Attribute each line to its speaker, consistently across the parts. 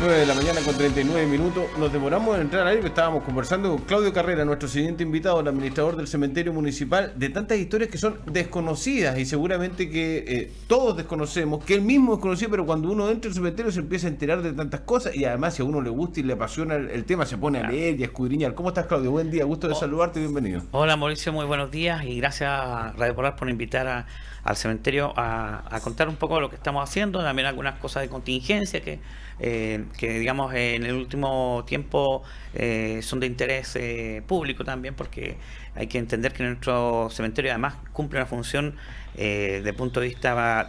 Speaker 1: 9 de la mañana con 39 minutos. Nos demoramos en entrar ahí, estábamos conversando con Claudio Carrera, nuestro siguiente invitado, el administrador del cementerio municipal, de tantas historias que son desconocidas y seguramente que todos desconocemos, que él mismo desconocía, pero cuando uno entra al cementerio se empieza a enterar de tantas cosas y además si a uno le gusta y le apasiona el tema se pone a leer y a escudriñar. ¿Cómo estás, Claudio? Buen día, gusto de saludarte, bienvenido.
Speaker 2: Hola Mauricio, muy buenos días y gracias a Radio Polar por invitar al cementerio a contar un poco de lo que estamos haciendo, también algunas cosas de contingencia que digamos en el último tiempo son de interés público también, porque hay que entender que nuestro cementerio además cumple una función de punto de vista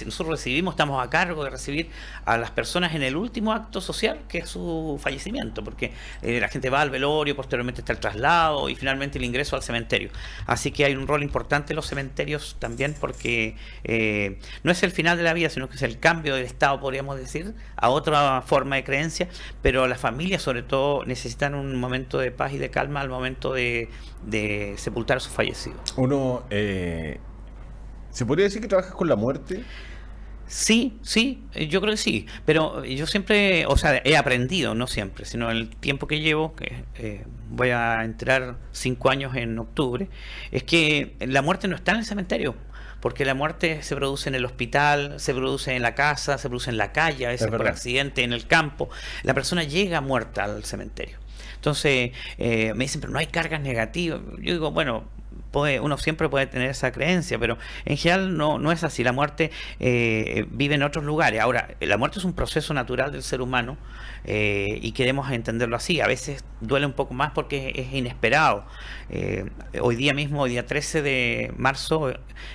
Speaker 2: nosotros recibimos, estamos a cargo de recibir a las personas en el último acto social, que es su fallecimiento, porque la gente va al velorio, posteriormente está el traslado y finalmente el ingreso al cementerio. Así que hay un rol importante en los cementerios también, porque no es el final de la vida, sino que es el cambio del estado, podríamos decir, a otra forma de creencia, pero las familias sobre todo necesitan un momento de paz y de calma al momento de sepultar a sus fallecidos.
Speaker 1: Uno, ¿se podría decir que trabajas con la muerte?
Speaker 2: Sí, yo creo que sí, pero yo siempre, o sea, he aprendido, no siempre, sino el tiempo que llevo, que voy a entrar 5 años en octubre, es que la muerte no está en el cementerio, porque la muerte se produce en el hospital, se produce en la casa, se produce en la calle, a veces por accidente, en el campo. La persona llega muerta al cementerio. Entonces, me dicen, pero no hay cargas negativas. Yo digo, bueno, uno siempre puede tener esa creencia, pero en general no es así. La muerte vive en otros lugares. Ahora, la muerte es un proceso natural del ser humano y queremos entenderlo así. A veces duele un poco más porque es inesperado. Hoy día mismo, hoy día 13 de marzo,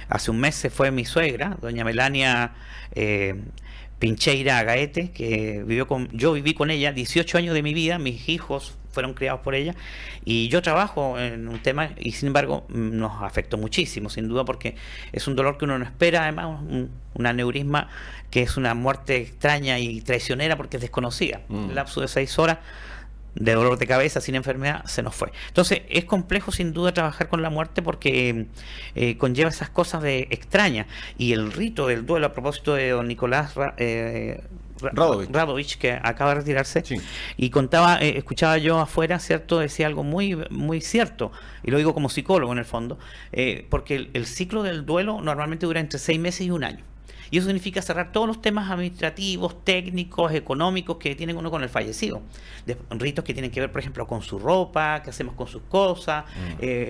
Speaker 2: hace un mes se fue mi suegra, doña Melania Pincheira Gaete, que yo viví con ella 18 años de mi vida, mis hijos fueron criados por ella, y yo trabajo en un tema y sin embargo nos afectó muchísimo, sin duda, porque es un dolor que uno no espera, además un aneurisma que es una muerte extraña y traicionera porque es desconocida. El lapso de 6 horas de dolor de cabeza sin enfermedad se nos fue. Entonces es complejo sin duda trabajar con la muerte porque conlleva esas cosas extrañas, y el rito del duelo, a propósito de don Nicolás Radovich, que acaba de retirarse, sí. Y contaba, escuchaba yo afuera, ¿cierto? Decía algo muy, muy cierto, y lo digo como psicólogo en el fondo, porque el ciclo del duelo normalmente dura entre 6 meses y 1 año. Y eso significa cerrar todos los temas administrativos, técnicos, económicos que tiene uno con el fallecido. Ritos que tienen que ver, por ejemplo, con su ropa, qué hacemos con sus cosas,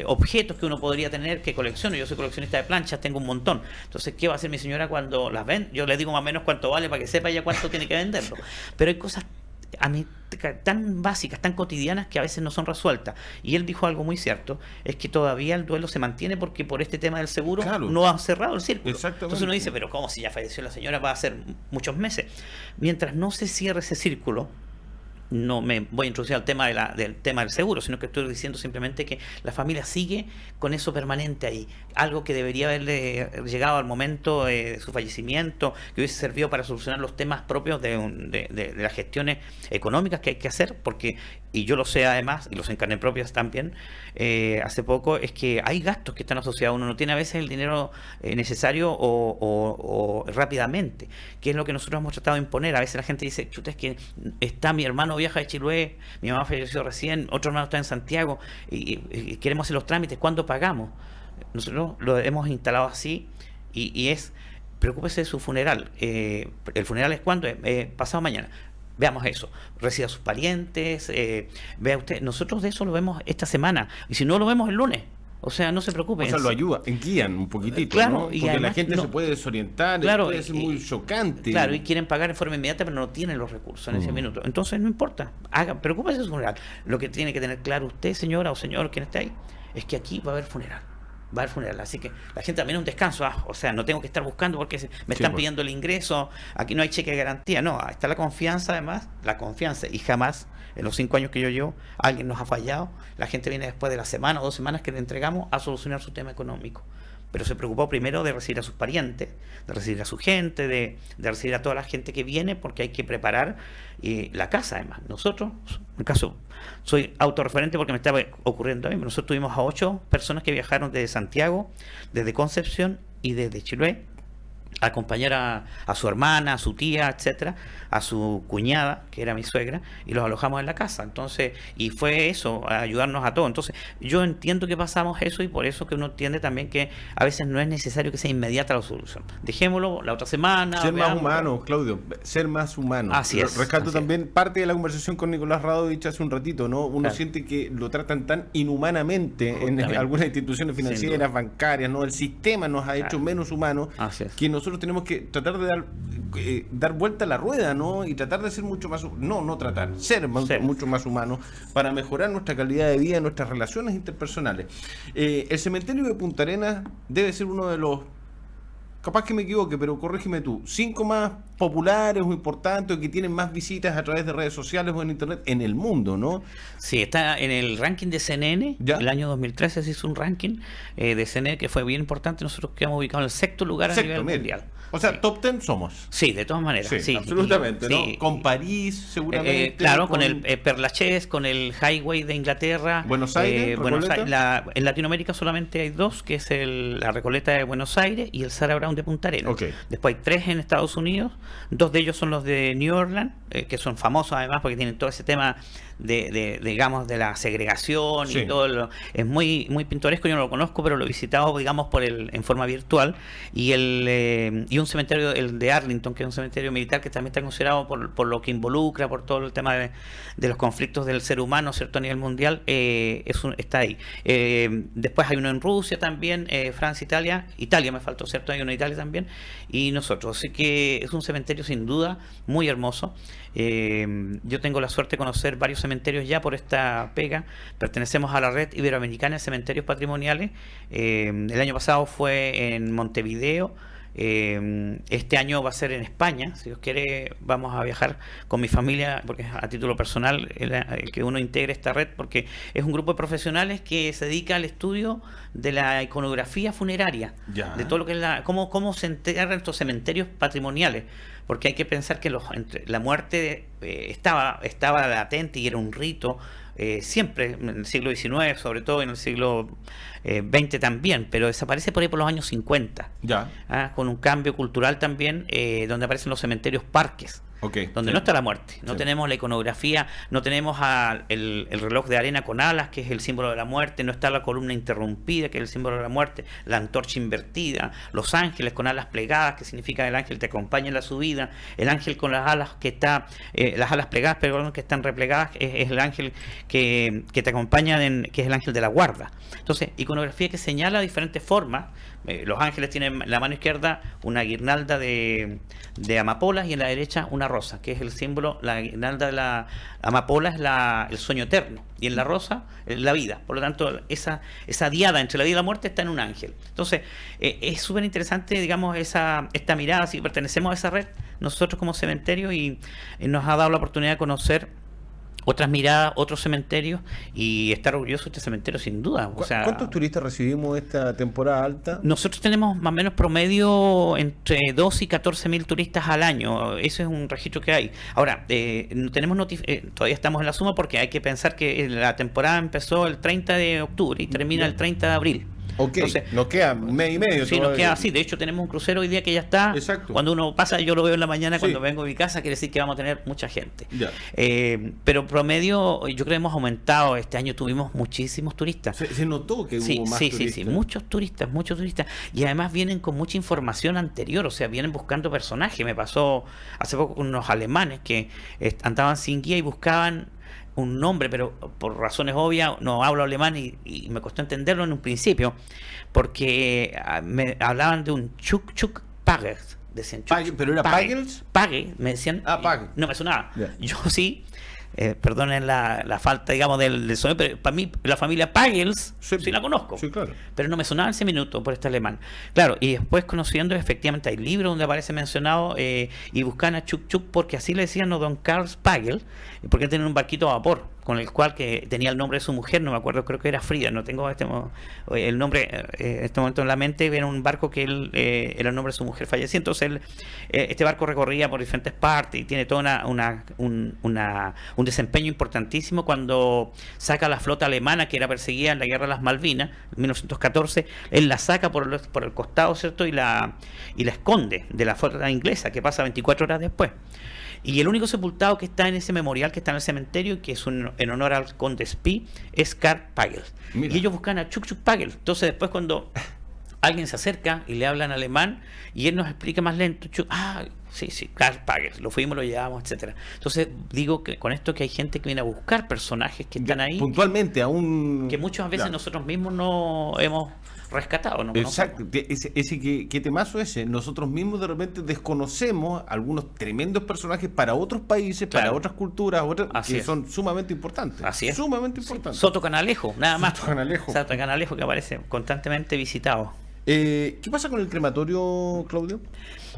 Speaker 2: objetos que uno podría tener, que colecciono. Yo soy coleccionista de planchas, tengo un montón. Entonces, ¿qué va a hacer mi señora cuando las ven? Yo le digo más o menos cuánto vale para que sepa ya cuánto tiene que venderlo. Pero hay cosas tan básicas, tan cotidianas, que a veces no son resueltas. Y él dijo algo muy cierto, es que todavía el duelo se mantiene porque por este tema del seguro no ha cerrado el círculo. Entonces uno dice, pero ¿cómo si ya falleció la señora? Va a ser muchos meses. Mientras no se cierre ese círculo, no me voy a introducir al tema del tema del seguro, sino que estoy diciendo simplemente que la familia sigue con eso permanente ahí, algo que debería haberle llegado al momento de su fallecimiento, que hubiese servido para solucionar los temas propios de las gestiones económicas que hay que hacer, porque, y yo lo sé además, y los en carne propia también, hace poco, es que hay gastos que están asociados, uno no tiene a veces el dinero necesario o rápidamente, que es lo que nosotros hemos tratado de imponer. A veces la gente dice, chuta, es que está mi hermano viaja de Chiloé, mi mamá falleció recién, otro hermano está en Santiago y queremos hacer los trámites, ¿cuándo pagamos? Nosotros lo hemos instalado así y es, preocúpese de su funeral. ¿El funeral es cuándo? Pasado mañana. Veamos eso, reciba a sus parientes, vea usted, nosotros de eso lo vemos esta semana, y si no lo vemos el lunes. O sea, no se preocupen.
Speaker 1: O sea, lo ayuda, guían un poquitito,
Speaker 2: claro,
Speaker 1: ¿no? Porque además, la gente se puede desorientar, puede ser muy chocante.
Speaker 2: Claro, y quieren pagar en forma inmediata, pero no tienen los recursos en ese minuto. Entonces, no importa, preocúpese de su funeral. Lo que tiene que tener claro usted, señora o señor, quien esté ahí, es que aquí va a haber funeral. Va a haber funeral, así que la gente también es un descanso. O sea, no tengo que estar buscando porque me están pidiendo el ingreso, aquí no hay cheque de garantía. No, está la confianza, además, la confianza, y jamás en los 5 años que yo llevo alguien nos ha fallado. La gente viene después de la semana o 2 semanas que le entregamos a solucionar su tema económico, pero se preocupó primero de recibir a sus parientes, de recibir a su gente, de recibir a toda la gente que viene, porque hay que preparar la casa. Además, nosotros, en el caso, soy autorreferente porque me estaba ocurriendo a mí. Nosotros tuvimos a 8 personas que viajaron desde Santiago, desde Concepción y desde Chiloé acompañar a su hermana, a su tía, etcétera, a su cuñada, que era mi suegra, y los alojamos en la casa. Entonces, y fue eso, a ayudarnos a todos. Entonces, yo entiendo que pasamos eso, y por eso que uno entiende también que a veces no es necesario que sea inmediata la solución. Dejémoslo la otra semana.
Speaker 1: Ser más humano, Claudio, ser más humano.
Speaker 2: Así es.
Speaker 1: Rescato
Speaker 2: así
Speaker 1: también
Speaker 2: es.
Speaker 1: parte de la conversación con Nicolás Radovich hace un ratito, ¿no? Uno siente que lo tratan tan inhumanamente en algunas instituciones financieras, bancarias, ¿no? El sistema nos ha hecho menos humanos, que nosotros tenemos que tratar de dar vuelta a la rueda, ¿no? Y tratar de ser mucho más, ser mucho más humanos para mejorar nuestra calidad de vida, nuestras relaciones interpersonales. El cementerio de Punta Arenas debe ser uno de los, capaz que me equivoque, pero corrígeme tú, 5 más populares o importantes, que tienen más visitas a través de redes sociales o en internet en el mundo, ¿no?
Speaker 2: Sí, está en el ranking de CNN. ¿Ya? El año 2013 se hizo un ranking de CNN que fue bien importante. Nosotros quedamos ubicados en el 6º lugar a nivel mundial.
Speaker 1: O sea, top 10 somos.
Speaker 2: Sí, de todas maneras. Sí,
Speaker 1: absolutamente, ¿no? Sí. Con París, seguramente.
Speaker 2: Claro, con el Perlachés, con el Highway de Inglaterra.
Speaker 1: Buenos Aires,
Speaker 2: en Latinoamérica solamente hay 2, que es la Recoleta de Buenos Aires y el Sarah Brown de Punta Arenas.
Speaker 1: Okay.
Speaker 2: Después hay 3 en Estados Unidos. 2 de ellos son los de New Orleans, que son famosos además porque tienen todo ese tema digamos, de la segregación, y todo es muy muy pintoresco. Yo no lo conozco, pero lo he visitado, digamos, en forma virtual. Y un cementerio, el de Arlington, que es un cementerio militar que también está considerado por lo que involucra, por todo el tema de los conflictos del ser humano, ¿cierto?, a nivel mundial, está ahí. Después hay uno en Rusia también, Francia, Italia me faltó, ¿cierto? Hay uno en Italia también, y nosotros. Así que es un cementerio sin duda muy hermoso. Yo tengo la suerte de conocer varios cementerios ya por esta pega. Pertenecemos a la Red Iberoamericana de Cementerios Patrimoniales. El año pasado fue en Montevideo. Este año va a ser en España. Si Dios quiere, vamos a viajar con mi familia, porque es a título personal el que uno integre esta red, porque es un grupo de profesionales que se dedica al estudio de la iconografía funeraria, de todo lo que es cómo se enterran estos cementerios patrimoniales, porque hay que pensar que la muerte estaba latente y era un rito siempre, en el siglo XIX, sobre todo en el siglo XX también, pero desaparece por ahí por los años 50, con un cambio cultural también, donde aparecen los cementerios parques. Donde no está la muerte, no tenemos la iconografía, no tenemos el reloj de arena con alas, que es el símbolo de la muerte, no está la columna interrumpida, que es el símbolo de la muerte, la antorcha invertida, los ángeles con alas plegadas, que significa el ángel te acompaña en la subida, el ángel con las alas las alas plegadas, perdón, que están replegadas, es el ángel que te acompaña, que es el ángel de la guarda. Entonces, iconografía que señala diferentes formas. Los ángeles tienen en la mano izquierda una guirnalda de amapolas y en la derecha una rosa, que es el símbolo. La guirnalda de la amapola es el sueño eterno, y en la rosa la vida. Por lo tanto, esa diada entre la vida y la muerte está en un ángel. Entonces, es súper interesante, digamos, esta mirada. Si pertenecemos a esa red, nosotros como cementerio, y nos ha dado la oportunidad de conocer otras miradas, otros cementerios, y estar orgulloso de este cementerio sin duda. O sea,
Speaker 1: ¿cuántos turistas recibimos esta temporada alta?
Speaker 2: Nosotros tenemos más o menos promedio entre 12 y 14 mil turistas al año. Ese es un registro que hay. Ahora, todavía estamos en la suma, porque hay que pensar que la temporada empezó el 30 de octubre y termina el 30 de abril.
Speaker 1: Entonces, nos queda un mes y medio.
Speaker 2: Sí, nos queda así. De hecho, tenemos un crucero hoy día que ya está.
Speaker 1: Exacto.
Speaker 2: Cuando uno pasa, yo lo veo en la mañana cuando vengo a mi casa, quiere decir que vamos a tener mucha gente. Pero promedio, yo creo que hemos aumentado. Este año tuvimos muchísimos turistas.
Speaker 1: Se notó que hubo más turistas.
Speaker 2: Sí, muchos turistas. Y además vienen con mucha información anterior, o sea, vienen buscando personajes. Me pasó hace poco con unos alemanes que andaban sin guía y buscaban un nombre, pero por razones obvias no hablo alemán y me costó entenderlo en un principio, porque me hablaban de un Chuk Pagels, decían
Speaker 1: ¿pero era Pagels?
Speaker 2: Pague, me decían.
Speaker 1: Pague.
Speaker 2: No me sonaba. Yo sí, perdonen la falta, digamos, del sonido, pero para mí la familia Pagels sí la conozco.
Speaker 1: Sí, claro.
Speaker 2: Pero no me sonaba ese minuto por este alemán. Claro, y después conociendo, efectivamente hay libros donde aparece mencionado, y buscan a Chuk porque así le decían a don Carl Pagel, porque tienen un barquito a vapor, con el cual que tenía el nombre de su mujer, no me acuerdo, creo que era Frida, no tengo el nombre en este momento en la mente, era un barco que él era el nombre de su mujer fallecida. Entonces este barco recorría por diferentes partes y tiene toda un desempeño importantísimo cuando saca la flota alemana que era perseguida en la guerra de las Malvinas en 1914. Él la saca por el costado, ¿cierto? Y la esconde de la flota inglesa, que pasa 24 horas después. Y el único sepultado que está en ese memorial, que está en el cementerio, que es en honor al conde Spee, es Karl Pagel. Mira. Y ellos buscan a Chuk Chuk Pagel. Entonces después cuando alguien se acerca y le habla en alemán y él nos explica más lento, sí, Karl Pagel, lo fuimos, lo llevamos, etcétera. Entonces digo que con esto que hay gente que viene a buscar personajes que están ahí
Speaker 1: puntualmente aún
Speaker 2: que muchas veces nosotros mismos no hemos rescatado, ¿no?
Speaker 1: Exacto, qué temazo ese. Nosotros mismos de repente desconocemos algunos tremendos personajes para otros países, para otras culturas, que son sumamente importantes.
Speaker 2: Así es.
Speaker 1: Sumamente importantes.
Speaker 2: Soto Canalejo, nada más.
Speaker 1: Soto
Speaker 2: Canalejo que aparece constantemente visitado.
Speaker 1: ¿Qué pasa con el crematorio, Claudio?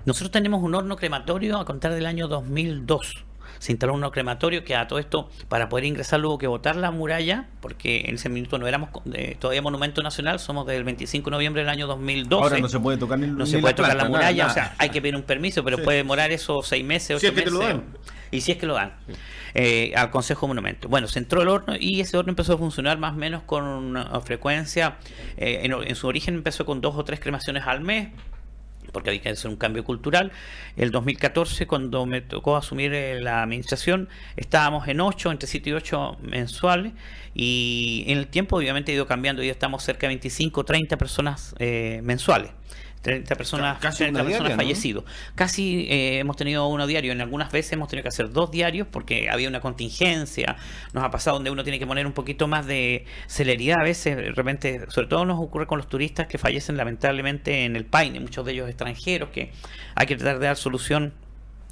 Speaker 2: Nosotros tenemos un horno crematorio a contar del año 2002. Se instaló un horno crematorio que a todo esto, para poder ingresar, hubo que botar la muralla, porque en ese minuto no éramos todavía monumento nacional, somos del 25 de noviembre del año 2012.
Speaker 1: Ahora no se puede tocar
Speaker 2: la muralla, nada. O sea, hay que pedir un permiso, pero puede demorar esos 6 meses, 8 meses.
Speaker 1: Que te lo dan.
Speaker 2: Y si es que lo dan. Al Consejo de Monumentos. Bueno, se entró el horno y ese horno empezó a funcionar más o menos con una frecuencia. En su origen empezó con 2 o 3 cremaciones al mes, porque había que hacer un cambio cultural. El 2014, cuando me tocó asumir la administración, estábamos en 8, entre 7 y 8 mensuales, y en el tiempo obviamente ha ido cambiando, y ya estamos cerca de 25, 30 personas mensuales. 30 personas,
Speaker 1: casi
Speaker 2: 30 personas
Speaker 1: diaria,
Speaker 2: fallecidos. ¿No? Casi hemos tenido uno diario. En algunas veces hemos tenido que hacer 2 diarios porque había una contingencia. Nos ha pasado donde uno tiene que poner un poquito más de celeridad a veces. De repente, sobre todo nos ocurre con los turistas que fallecen lamentablemente en el Paine, muchos de ellos extranjeros, que hay que tratar de dar solución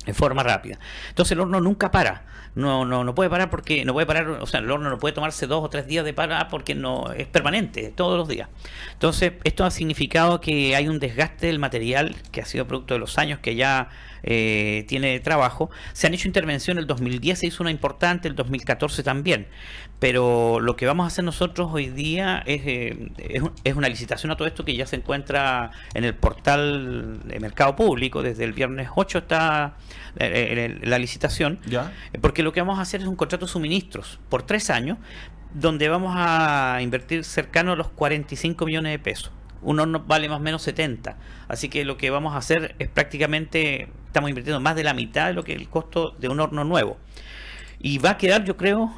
Speaker 2: en forma rápida. Entonces el horno nunca para. No puede parar porque no puede parar, o sea, el horno no puede tomarse 2 o 3 días de parar porque no es permanente, todos los días. Entonces, esto ha significado que hay un desgaste del material que ha sido producto de los años que ya tiene trabajo. Se han hecho intervenciones, el 2010 se hizo una importante, el 2014 también. Pero lo que vamos a hacer nosotros hoy día es una licitación a todo esto que ya se encuentra en el portal de Mercado Público. Desde el viernes 8 está la licitación.
Speaker 1: ¿Ya?
Speaker 2: Porque lo que vamos a hacer es un contrato de suministros por 3 años, donde vamos a invertir cercano a los 45 millones de pesos. Un horno vale más o menos 70. Así que lo que vamos a hacer es prácticamente, estamos invirtiendo más de la mitad de lo que el costo de un horno nuevo. Y va a quedar, yo creo,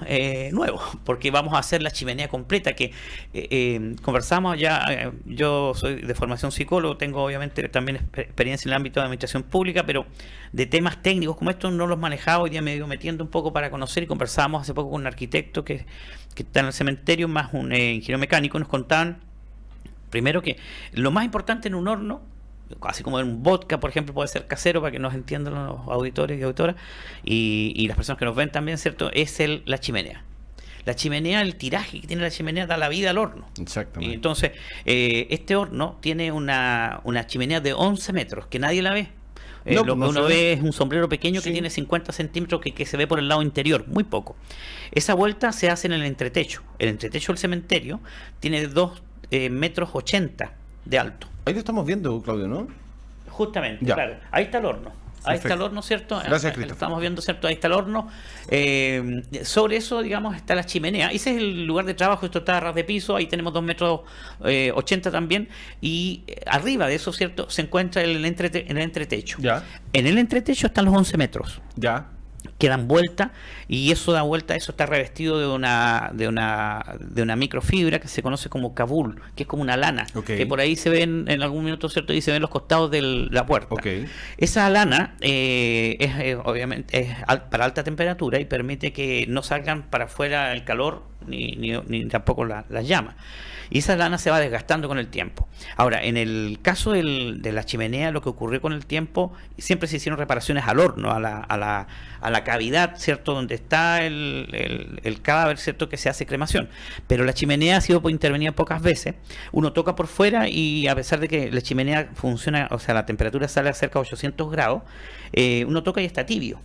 Speaker 2: nuevo, porque vamos a hacer la chimenea completa, que conversamos ya, yo soy de formación psicólogo, tengo obviamente también experiencia en el ámbito de administración pública, pero de temas técnicos como estos no los manejaba, hoy día me he ido metiendo un poco para conocer, y conversábamos hace poco con un arquitecto que está en el cementerio, más un ingeniero mecánico. Nos contaban, primero, que lo más importante en un horno, así como en un vodka, por ejemplo, puede ser casero, para que nos entiendan los auditores y auditoras, y las personas que nos ven también, ¿cierto? Es la chimenea. La chimenea, el tiraje que tiene la chimenea da la vida al horno.
Speaker 1: Exactamente.
Speaker 2: Y entonces, este horno tiene una chimenea de 11 metros, que nadie la ve. Lo que uno ve es un sombrero pequeño que tiene 50 centímetros que se ve por el lado interior, muy poco. Esa vuelta se hace en el entretecho. El entretecho del cementerio tiene 2 metros 80 de alto.
Speaker 1: Ahí lo estamos viendo, Claudio, ¿no?
Speaker 2: Justamente,
Speaker 1: ya.
Speaker 2: Claro. Ahí está el horno. Ahí está el horno, ¿cierto?
Speaker 1: Gracias,
Speaker 2: Cristo. Lo estamos viendo, ¿cierto? Ahí está el horno. Sobre eso, digamos, está la chimenea. Ese es el lugar de trabajo. Esto está a ras de piso. Ahí tenemos 2 metros 80 también. Y arriba de eso, ¿cierto? Se encuentra el entretecho.
Speaker 1: Ya.
Speaker 2: En el entretecho están los 11 metros.
Speaker 1: Ya.
Speaker 2: Que dan vuelta, y eso da vuelta, eso está revestido de una microfibra que se conoce como cabul, que es como una lana, que por ahí se ven en algún minuto, ¿cierto? Y se ven los costados de la puerta. Esa lana obviamente es para alta temperatura y permite que no salgan para afuera el calor ni tampoco las llamas. Y esa lana se va desgastando con el tiempo. Ahora, en el caso de la chimenea, lo que ocurrió con el tiempo, siempre se hicieron reparaciones al horno, a la cavidad, ¿cierto?, donde está el cadáver, ¿cierto?, que se hace cremación. Pero la chimenea ha sido intervenida pocas veces. Uno toca por fuera y, a pesar de que la chimenea funciona, o sea, la temperatura sale a cerca de 800 grados, uno toca y está tibio.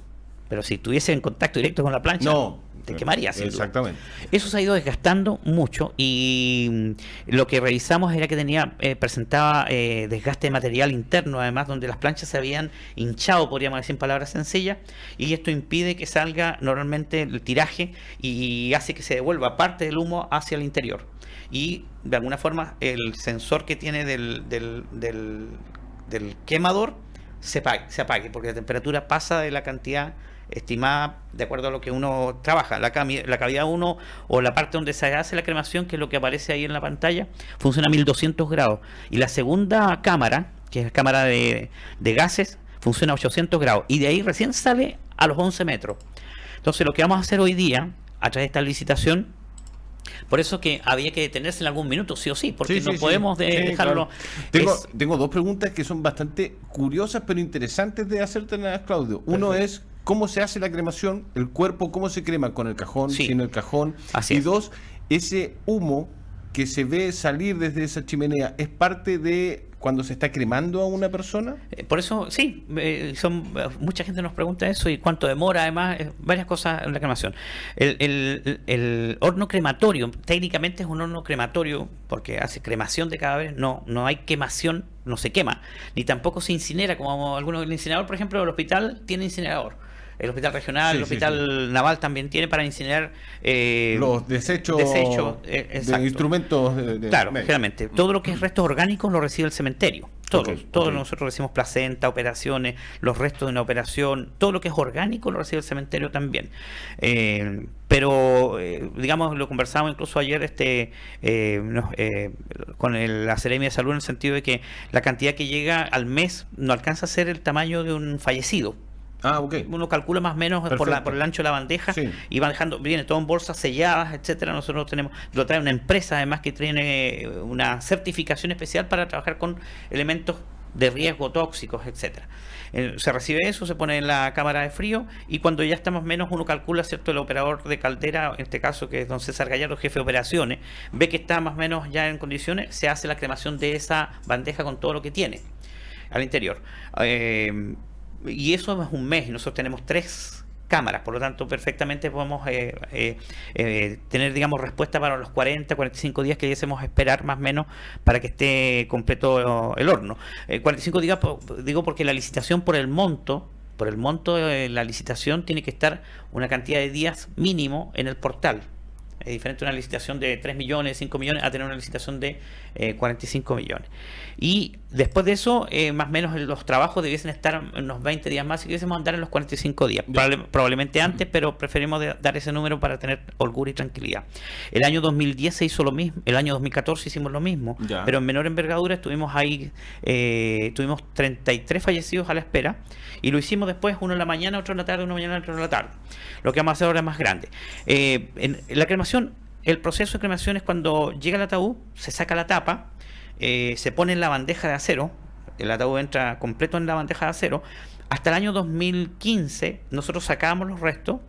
Speaker 2: pero si estuviese en contacto directo con la plancha,
Speaker 1: no,
Speaker 2: te quemaría.
Speaker 1: Exactamente.
Speaker 2: Eso se ha ido desgastando mucho y lo que revisamos era que presentaba desgaste de material interno, además, donde las planchas se habían hinchado, podríamos decir en palabras sencillas, y esto impide que salga normalmente el tiraje y hace que se devuelva parte del humo hacia el interior. Y de alguna forma el sensor que tiene del quemador se apague, porque la temperatura pasa de la cantidad estimada de acuerdo a lo que uno trabaja. La cavidad 1 o la parte donde se hace la cremación, que es lo que aparece ahí en la pantalla, funciona a 1200 grados. Y la segunda cámara, que es la cámara de gases, funciona a 800 grados. Y de ahí recién sale a los 11 metros. Entonces lo que vamos a hacer hoy día, a través de esta licitación, por eso que había que detenerse en algún minuto, sí o sí, porque no podemos dejarlo.
Speaker 1: Claro. Tengo dos preguntas que son bastante curiosas, pero interesantes de hacértelas, Claudio.
Speaker 2: Perfecto.
Speaker 1: Uno es cómo se hace la cremación, el cuerpo, cómo se crema, con el cajón, sin el cajón.
Speaker 2: Así
Speaker 1: y
Speaker 2: es.
Speaker 1: dos, ese humo que se ve salir desde esa chimenea, ¿es parte de cuando se está cremando a una persona?
Speaker 2: Por eso, sí, mucha gente nos pregunta eso y cuánto demora, además, varias cosas en la cremación. El horno crematorio, técnicamente es un horno crematorio porque hace cremación de cadáveres, no hay quemación, no se quema, ni tampoco se incinera, como algunos. El incinerador, por ejemplo, el hospital tiene incinerador. El hospital regional, el hospital naval también tiene para incinerar
Speaker 1: los desechos de instrumentos.
Speaker 2: Claro, generalmente. Todo lo que es restos orgánicos lo recibe el cementerio. Todos nosotros recibimos placenta, operaciones, los restos de una operación, todo lo que es orgánico lo recibe el cementerio también. Pero, digamos, lo conversamos incluso ayer con la Seremia de Salud, en el sentido de que la cantidad que llega al mes no alcanza a ser el tamaño de un fallecido. Uno calcula más o menos por el ancho de la bandeja y va dejando, viene todo en bolsas selladas, etcétera. Nosotros lo trae una empresa además que tiene una certificación especial para trabajar con elementos de riesgo tóxicos, etcétera. Se recibe eso, se pone en la cámara de frío y cuando ya está más o menos, uno calcula, ¿cierto? El operador de caldera, en este caso que es don César Gallardo, jefe de operaciones, ve que está más o menos ya en condiciones, se hace la cremación de esa bandeja con todo lo que tiene al interior. Y eso es un mes, y nosotros tenemos 3 cámaras, por lo tanto perfectamente podemos tener, digamos, respuesta para los 45 días que debiésemos esperar más o menos para que esté completo el horno. 45 días digo porque la licitación por el monto de la licitación tiene que estar una cantidad de días mínimo en el portal. Es diferente una licitación de 3 millones, 5 millones, a tener una licitación de 45 millones. Y después de eso, más o menos los trabajos debiesen estar unos 20 días más y debiésemos andar en los 45 días. Probablemente antes, pero preferimos dar ese número para tener holgura y tranquilidad. El año 2010 se hizo lo mismo, el año 2014 hicimos lo mismo, pero en menor envergadura estuvimos ahí, tuvimos 33 fallecidos a la espera y lo hicimos después, uno en la mañana, otro en la tarde, uno mañana, otro en la tarde. Lo que vamos a hacer ahora es más grande. En la cremación, el proceso de cremación es cuando llega el ataúd, se saca la tapa, se pone en la bandeja de acero, el ataúd entra completo en la bandeja de acero. Hasta el año 2015 nosotros sacábamos los restos,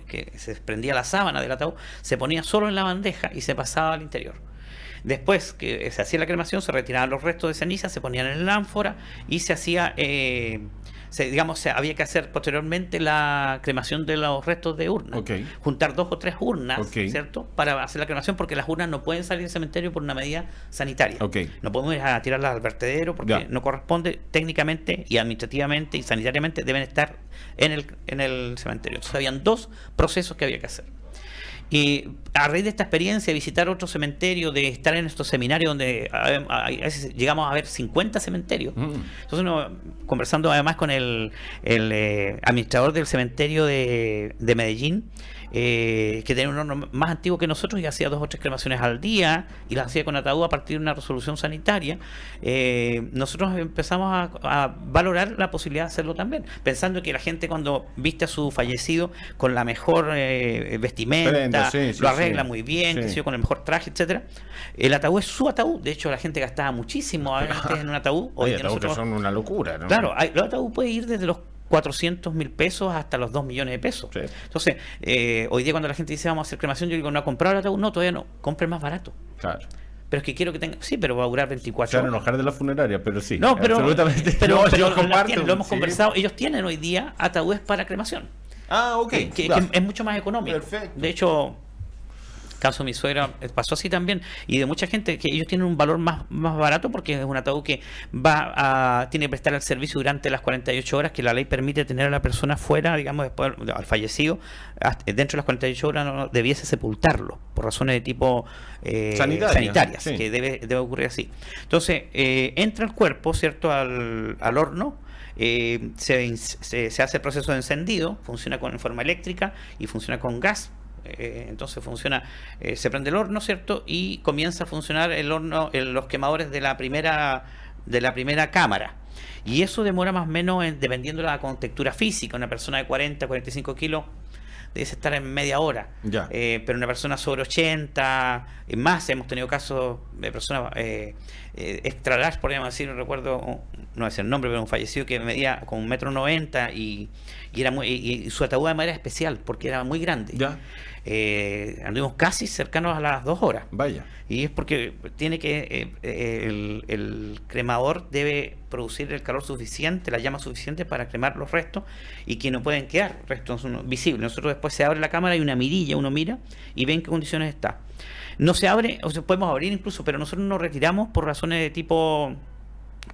Speaker 2: que se desprendía la sábana del ataúd, se ponía solo en la bandeja y se pasaba al interior. Después que se hacía la cremación, se retiraban los restos de ceniza, se ponían en el ánfora y se hacía, había que hacer posteriormente la cremación de los restos de urna. Juntar 2 o 3 urnas, ¿cierto? Para hacer la cremación, porque las urnas no pueden salir del cementerio por una medida sanitaria. No podemos ir a tirarlas al vertedero porque no corresponde técnicamente y administrativamente y sanitariamente, deben estar en el cementerio. Entonces habían 2 procesos que había que hacer. Y a raíz de esta experiencia, de visitar otro cementerio, de estar en estos seminarios donde a veces llegamos a ver 50 cementerios. Entonces, conversando además con el administrador del cementerio de Medellín, que tenía un horno más antiguo que nosotros y hacía 2 o 3 cremaciones al día y las hacía con ataúd a partir de una resolución sanitaria, nosotros empezamos a valorar la posibilidad de hacerlo también, pensando que la gente cuando viste a su fallecido con la mejor vestimenta, lo arregla muy bien, con el mejor traje, etcétera. El ataúd es su ataúd. De hecho, la gente gastaba muchísimo antes en un ataúd.
Speaker 1: Hoy ataúdes son una locura, ¿no?
Speaker 2: Claro, los ataúd puede ir desde los 400.000 pesos hasta los 2 millones de pesos. Entonces, hoy día cuando la gente dice vamos a hacer cremación, yo digo, ¿no ha comprado el ataúd? No, todavía no. Compre más barato. pero es que quiero que tenga... Sí, pero va a durar 24
Speaker 1: horas. Se van a enojar de la funeraria, pero sí. No, pero
Speaker 2: lo hemos conversado. Ellos tienen hoy día ataúdes para cremación.
Speaker 1: Ok.
Speaker 2: Que es mucho más económico. Perfecto. De hecho, caso de mi suegra pasó así también, y de mucha gente, que ellos tienen un valor más barato porque es un ataúd que tiene que prestar el servicio durante las 48 horas que la ley permite tener a la persona fuera, digamos, después al fallecido, dentro de las 48 horas no debiese sepultarlo por razones de tipo sanitarias, sí. Que debe ocurrir así. Entonces, entra el cuerpo, ¿cierto?, al horno. Se hace el proceso de encendido, funciona en forma eléctrica y funciona con gas. Entonces funciona, se prende el horno, ¿cierto? Y comienza a funcionar el horno, los quemadores de la primera cámara. Y eso demora más o menos, dependiendo de la contextura física. Una persona de 40, 45 kilos debe estar en media hora. Pero una persona sobre 80, más, hemos tenido casos de personas extra large, podríamos decir, no recuerdo, no es el nombre, pero un fallecido que medía con 1,90 m y su ataúd de madera especial, porque era muy grande. Anduvimos casi cercanos a las 2 horas.
Speaker 1: Vaya.
Speaker 2: Y es porque tiene que el cremador debe producir el calor suficiente, la llama suficiente para cremar los restos, y que no pueden quedar restos visibles. Nosotros después se abre la cámara y una mirilla, uno mira y ve en qué condiciones está. No se abre, o sea, podemos abrir incluso, pero nosotros nos retiramos por razones de tipo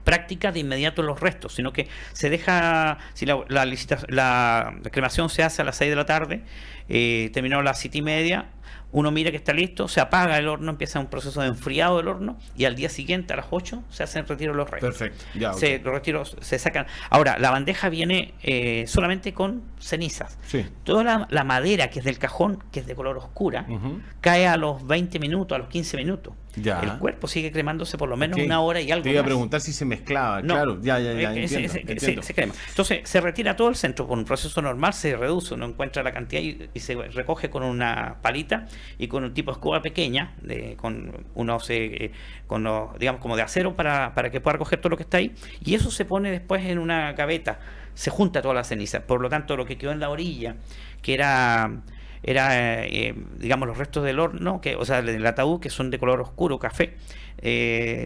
Speaker 2: práctica de inmediato los restos, sino que se deja, si la cremación se hace a las 6 de la tarde, terminó a las 7:30, uno mira que está listo, se apaga el horno, empieza un proceso de enfriado del horno, y al día siguiente a las 8 se hace el retiro de los restos.
Speaker 1: Perfecto.
Speaker 2: Los retiros se sacan. Ahora, la bandeja viene solamente con cenizas.
Speaker 1: Sí.
Speaker 2: Toda la madera que es del cajón, que es de color oscura, cae a los 20 minutos, a los 15 minutos. El cuerpo sigue cremándose por lo menos una hora y algo.
Speaker 1: Te iba a preguntar si se mezclaba. No, claro, entiendo.
Speaker 2: Se crema. Entonces se retira todo el centro por un proceso normal, se reduce, uno encuentra la cantidad y se recoge con una palita y con un tipo de escoba pequeña, con digamos, como de acero para que pueda recoger todo lo que está ahí, y eso se pone después en una gaveta, se junta toda la ceniza. Por lo tanto, lo que quedó en la orilla, que era digamos, los restos del horno, o sea, del ataúd, que son de color oscuro, café,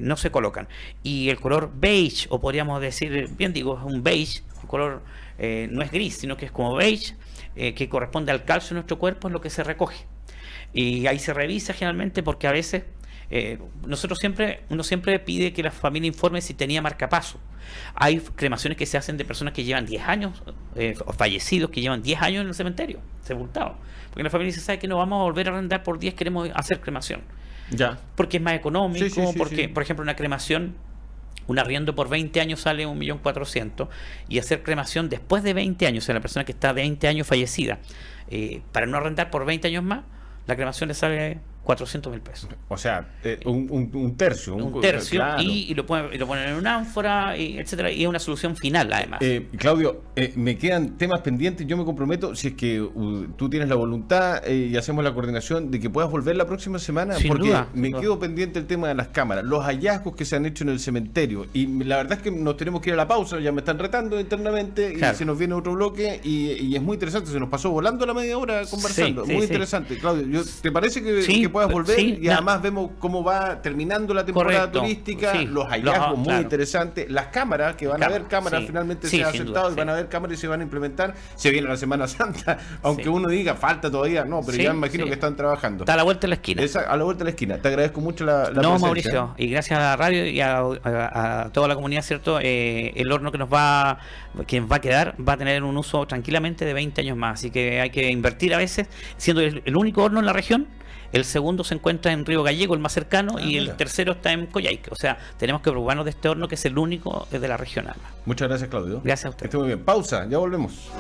Speaker 2: no se colocan. Y el color beige, o podríamos decir, bien digo, es un beige, un color, no es gris, sino que es como beige, que corresponde al calcio de nuestro cuerpo, es lo que se recoge. Y ahí se revisa generalmente, porque a veces uno siempre pide que la familia informe si tenía marcapaso. Hay cremaciones que se hacen de personas que llevan 10 años, o fallecidos que llevan 10 años en el cementerio, sepultados. Porque la familia dice, sabe que no vamos a volver a arrendar por 10, queremos hacer cremación. Porque es más económico, porque, por ejemplo, una cremación, un arriendo por 20 años sale 1.400.000, y hacer cremación después de 20 años, o sea, la persona que está 20 años fallecida, para no arrendar por 20 años más, la cremación le sale 400.000 pesos.
Speaker 1: O sea, un tercio.
Speaker 2: Un tercio, claro. y lo ponen en una ánfora, etcétera, y es una solución final, además.
Speaker 1: Claudio, me quedan temas pendientes. Yo me comprometo, si es que tú tienes la voluntad y hacemos la coordinación, de que puedas volver la próxima semana,
Speaker 2: sin
Speaker 1: porque
Speaker 2: duda,
Speaker 1: me quedo pendiente el tema de las cámaras, los hallazgos que se han hecho en el cementerio. Y la verdad es que nos tenemos que ir a la pausa, ya me están retando internamente, claro. Y se nos viene otro bloque, y es muy interesante. Se nos pasó volando la media hora conversando. Muy interesante, Claudio. ¿Te parece que puedas volver? Y además vemos cómo va terminando la temporada turística, los hallazgos muy interesantes, las cámaras, que van a haber cámaras, finalmente se ha aceptado, y van a haber cámaras y se van a implementar. Se viene la Semana Santa, aunque uno diga falta todavía, no, pero ya me imagino que están trabajando.
Speaker 2: Está a la vuelta de la esquina.
Speaker 1: A la vuelta de la esquina. Te agradezco mucho la presencia.
Speaker 2: Mauricio, y gracias a la radio y a toda la comunidad, ¿cierto? El horno que va a quedar va a tener un uso tranquilamente de 20 años más, así que hay que invertir a veces, siendo el único horno en la región. El segundo se encuentra en Río Gallego, el más cercano, y el tercero está en Coyhaique. O sea, tenemos que preocuparnos de este horno, que es el único de la región.
Speaker 1: Muchas gracias, Claudio.
Speaker 2: Gracias a usted.
Speaker 1: Que esté muy bien. Pausa, ya volvemos.